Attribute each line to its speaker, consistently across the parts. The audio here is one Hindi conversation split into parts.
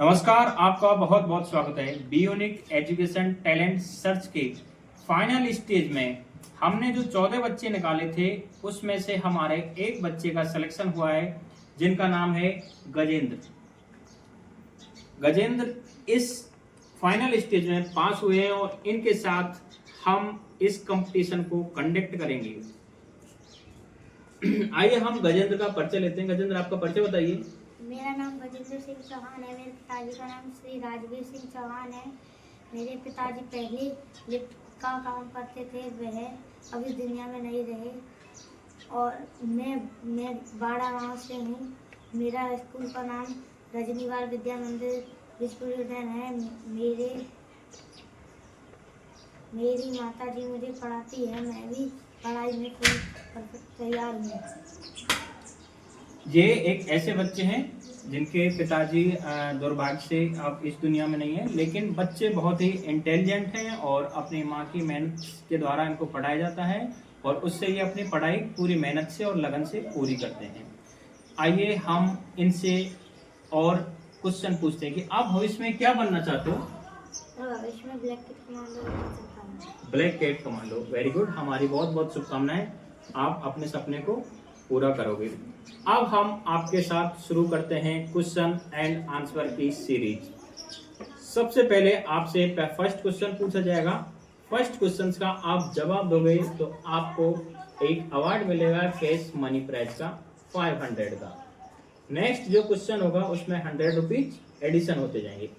Speaker 1: नमस्कार, आपका बहुत बहुत स्वागत है बीयूनिक एजुकेशन टैलेंट सर्च के फाइनल स्टेज में। हमने जो 14 बच्चे निकाले थे उसमें से हमारे एक बच्चे का सिलेक्शन हुआ है जिनका नाम है गजेंद्र। गजेंद्र इस फाइनल स्टेज में पास हुए हैं और इनके साथ हम इस कंपटीशन को कंडक्ट करेंगे। आइए हम गजेंद्र का परिचय लेते हैं। गजेंद्र, आपका परिचय बताइए।
Speaker 2: मेरा नाम गजेंद्र सिंह चौहान है। मेरे पिताजी का नाम श्री राजवीर सिंह चौहान है। मेरे पिताजी पहले लिफ्ट का काम करते थे, वह अभी दुनिया में नहीं रहे। और मैं बाड़ा गांव से हूँ। मेरा स्कूल का नाम रजनीवाल विद्या मंदिर विश्वविद्यालय है। मेरी माता जी मुझे पढ़ाती है। मैं भी पढ़ाई में तैयार हूँ।
Speaker 1: ये एक ऐसे बच्चे हैं जिनके पिताजी दुर्भाग्य से अब इस दुनिया में नहीं है, लेकिन बच्चे बहुत ही इंटेलिजेंट हैं और अपनी माँ की मेहनत के द्वारा इनको पढ़ाया जाता है और उससे ये अपनी पढ़ाई पूरी मेहनत से और लगन से पूरी करते हैं। आइए हम इनसे और क्वेश्चन पूछते हैं कि आप भविष्य में क्या बनना चाहते हो?
Speaker 2: भविष्य में ब्लैक कैट कमांडो बन सकता हूँ।
Speaker 1: Black cat commando, very good. हमारी बहुत बहुत शुभकामनाएं, आप अपने सपने को पूरा करोगे। अब हम आपके साथ शुरू करते हैं क्वेश्चन एंड आंसर की सीरीज। सबसे पहले आपसे फर्स्ट क्वेश्चन पूछा जाएगा। फर्स्ट क्वेश्चन का आप जवाब दोगे तो आपको एक अवार्ड मिलेगा कैश मनी प्राइज का 500 का। नेक्स्ट जो क्वेश्चन होगा उसमें 100 रुपीज एडिशन होते जाएंगे।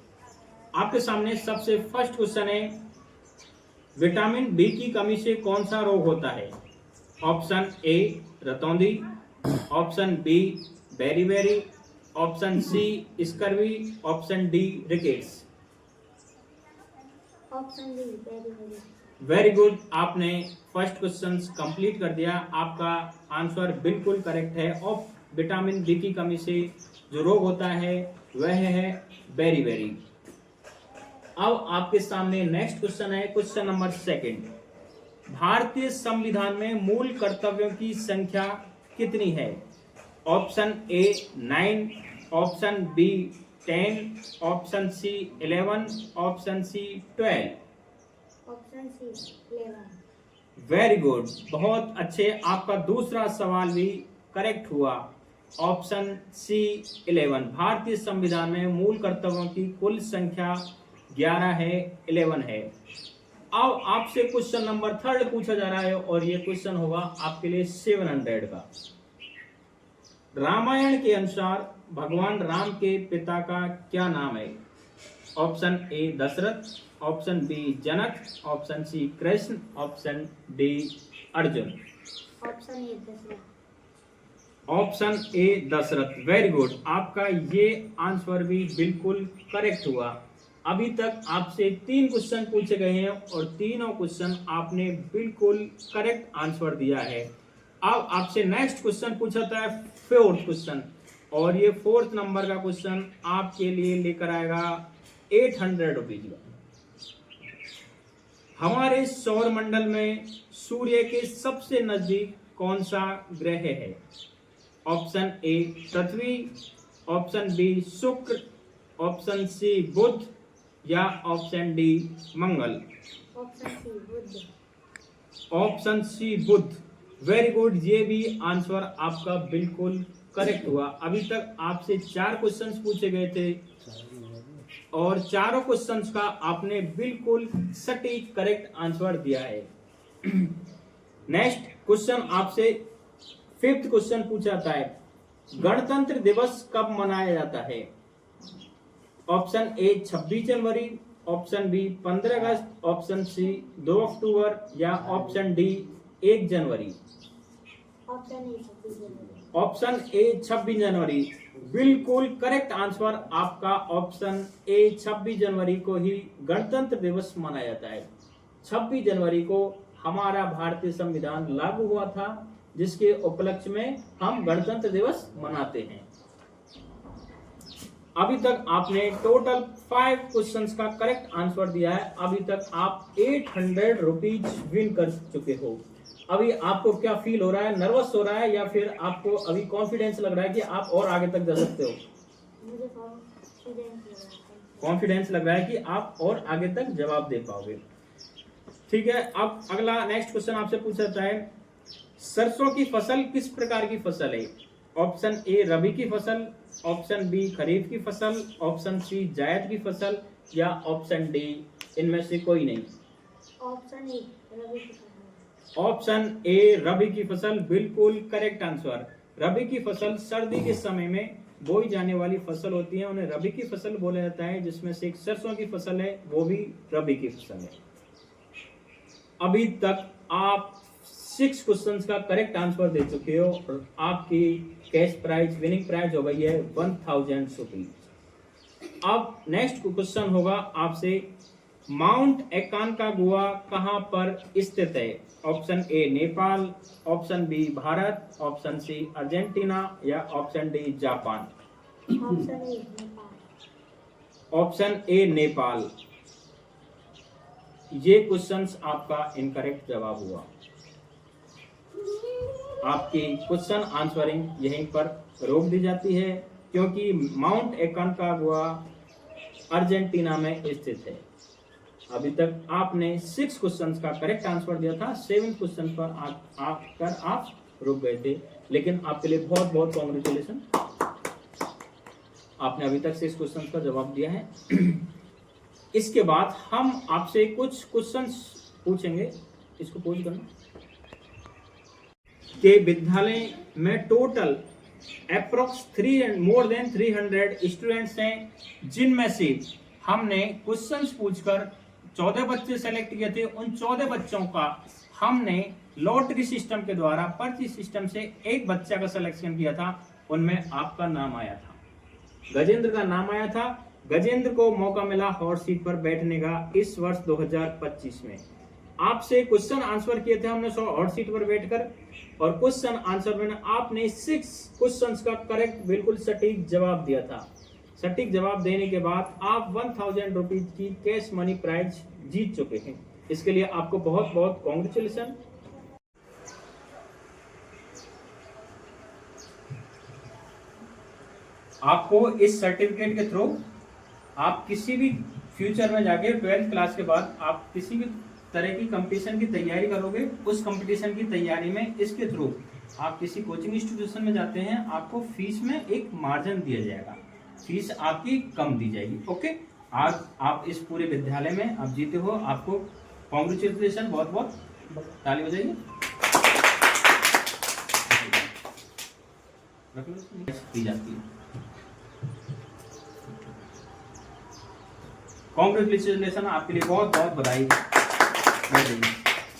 Speaker 1: आपके सामने सबसे फर्स्ट क्वेश्चन है, विटामिन बी की कमी से कौन सा रोग होता है? ऑप्शन ए रतौंधी, option B beriberi, option C scurvy, option D rickets.
Speaker 2: Option D beriberi.
Speaker 1: Very good, आपने फर्स्ट क्वेश्चन कंप्लीट कर दिया। आपका आंसर बिल्कुल करेक्ट है। और विटामिन बी की कमी से जो रोग होता है वह है बेरीबेरी। अब आपके सामने नेक्स्ट क्वेश्चन है, क्वेश्चन नंबर सेकंड। भारतीय संविधान में मूल कर्तव्यों की संख्या कितनी है? Option A 9, option B 10, option C 11, option C 12।
Speaker 2: Option C 11।
Speaker 1: Very good, बहुत अच्छे। आपका दूसरा सवाल भी करेक्ट हुआ। Option C 11। भारतीय संविधान में मूल कर्तव्यों की कुल संख्या 11 है, 11 है। अब आपसे क्वेश्चन नंबर थर्ड पूछा जा रहा है और ये क्वेश्चन होगा आपके लिए 700 का। रामायण के अनुसार भगवान राम के पिता का क्या नाम है? Option A Dasharath, option B Janak, option C Krishna, option D Arjun.
Speaker 2: Option A Dasharath.
Speaker 1: Option A Dasharath, very good. आपका ये आंसर भी बिल्कुल करेक्ट हुआ। अभी तक आपसे 3 क्वेश्चन पूछे गए हैं और तीनों क्वेश्चन आपने बिल्कुल करेक्ट आंसर दिया है। अब आपसे नेक्स्ट क्वेश्चन पूछा था फोर्थ क्वेश्चन, और ये 4th नंबर का क्वेश्चन आपके लिए लेकर आएगा 800 रुपीज का। हमारे सौर मंडल में सूर्य के सबसे नजदीक कौन सा ग्रह है? Option A Prithvi, option B Shukra, option C Budh या option D Mangal.
Speaker 2: Option C Budh.
Speaker 1: Option C Budh, very good. ये भी आंसर आपका बिल्कुल करेक्ट हुआ। अभी तक आपसे 4 क्वेश्चंस पूछे गए थे और चारों क्वेश्चंस का आपने बिल्कुल सटीक करेक्ट आंसर दिया है। नेक्स्ट क्वेश्चन आपसे 5th क्वेश्चन पूछा जाता है, गणतंत्र दिवस कब मनाया जाता है? ऑप्शन ए 26 जनवरी, ऑप्शन बी 15 अगस्त, ऑप्शन सी 2 अक्टूबर या ऑप्शन डी 1 जनवरी।
Speaker 2: ऑप्शन ए 26 जनवरी।
Speaker 1: ऑप्शन ए 26 जनवरी, बिल्कुल करेक्ट आंसर आपका। ऑप्शन ए 26 जनवरी को ही गणतंत्र दिवस मनाया जाता है। 26 जनवरी को हमारा भारतीय संविधान लागू हुआ था, जिसके उपलक्ष्य में हम गणतंत्र दिवस मनाते हैं। अभी तक आपने टोटल 5 क्वेश्चंस का करेक्ट आंसर दिया है। अभी तक आप 800 रुपीज विन कर चुके हो। अभी आपको क्या फील हो रहा है? नर्वस हो रहा है या फिर आपको अभी कॉन्फिडेंस लग रहा है कि आप और आगे तक जा सकते हो?
Speaker 2: मुझे
Speaker 1: कॉन्फिडेंस लग रहा है कि आप और आगे तक जवाब दे पाओगे। ठीक है, अब अगला नेक्स्ट क्वेश्चन आपसे पूछा जाता है, सरसों की फसल किस प्रकार की फसल है? ऑप्शन ए रबी की फसल, ऑप्शन बी खरीफ की फसल, ऑप्शन सी जायद की फसल, या ऑप्शन डी इनमें से कोई नहीं?
Speaker 2: ऑप्शन ए रबी की फसल।
Speaker 1: ऑप्शन ए रबी की फसल बिल्कुल करेक्ट आंसर। रबी की फसल सर्दी के समय में बोई जाने वाली फसल होती है, उन्हें रबी की फसल बोला जाता है, जिसमें से एक सरसों की फसल है, वो भी रबी की फसल है। अभी तक आप 6 क्वेश्चंस का करेक्ट आंसर दे चुके हो और आपकी कैश प्राइज विनिंग प्राइज हो गई है 1000 रुपीज। अब नेक्स्ट क्वेश्चन होगा आपसे, माउंट एकांकागुआ कहां पर स्थित है? Option A Nepal, option B Bharat, option C Argentina, या option D Japan?
Speaker 2: Option A Nepal.
Speaker 1: Option A Nepal. ये क्वेश्चंस आपका इनकरेक्ट जवाब हुआ। आपकी क्वेश्चन आंसरिंग यहीं पर रोक दी जाती है, क्योंकि माउंट एकांकागुआ अर्जेंटीना में स्थित है। अभी तक आपने 6 क्वेश्चंस का करेक्ट आंसर दिया था, 7 क्वेश्चन पर आकर आप रुक गए थे, लेकिन आपके लिए बहुत बहुत कॉन्ग्रेचुलेशन, आपने अभी तक 6 क्वेश्चंस का जवाब दिया है। इसके बाद हम आपसे कुछ क्वेश्चंस पूछेंगे, इसको पोज करना, के विद्यालय में total approx more than 300 students हैं, जिनमें से हमने क्वेश्चंस पूछकर 14 बच्चे सेलेक्ट किए थे। उन 14 बच्चों का हमने लॉटरी सिस्टम के द्वारा पर्ची सिस्टम से एक बच्चा का सिलेक्शन किया था, उनमें आपका नाम आया था, गजेंद्र का नाम आया था। गजेंद्र को मौका मिला हॉट सीट पर बैठने का इस वर्ष 2025 में। आपसे क्वेश्चन आंसर किए थे हमने हॉट सीट पर बैठकर, और क्वेश्चन आंसर में आपने 6 क्वेश्चंस का करेक्ट बिल्कुल सटीक जवाब दिया था। सटीक जवाब देने के बाद आप 1000 रुपीज की कैश मनी प्राइज जीत चुके हैं। इसके लिए आपको बहुत बहुत कॉन्ग्रेचुलेशन। आपको इस सर्टिफिकेट के थ्रू आप किसी भी फ्यूचर में जाके 12th क्लास के बाद आप किसी भी तरह की कंपटीशन की तैयारी करोगे, उस कंपटीशन की तैयारी में इसके थ्रू आप किसी कोचिंग इंस्टीट्यूशन में जाते हैं, आपको फीस में एक मार्जिन दिया जाएगा, फीस आपकी कम दी जाएगी। ओके, आज आप इस पूरे विद्यालय में आप जीते हो, आपको कॉन्ग्रेचुलेशन, बहुत बहुत ताली बजाइए। दी जाती है। कॉन्ग्रेचुलेशन, आपके लिए बहुत बहुत बधाई।